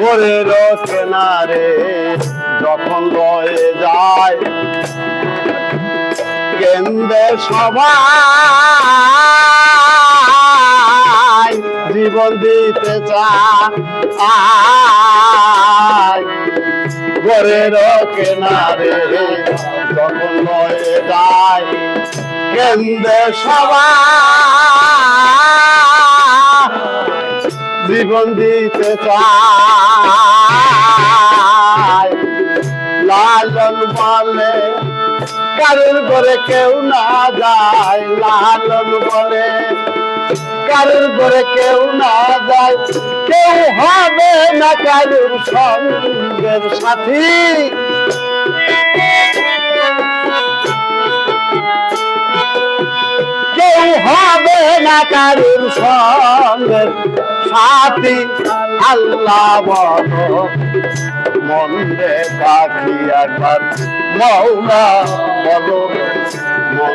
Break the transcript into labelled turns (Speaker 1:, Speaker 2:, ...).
Speaker 1: ঘরের কেনারে যখন রয়ে যায় কেন্দ্রে সবাই জীবন দিতে চায় ঘরের কেনারে যখন রয়ে যায় কেন্দ্রে সবাই জীবন দিতে চায় লালন বলে কারুর ঘরে কেউ না যায় লালন বলে কারুর ঘরে কেউ না যায় কেউ হবে না কারুর সঙ্গের সাথী কেউ হবে না কারুর সঙ্গের সাথী আল্লাহ বলো মন রে পাখি একবার মৌলা বলো মন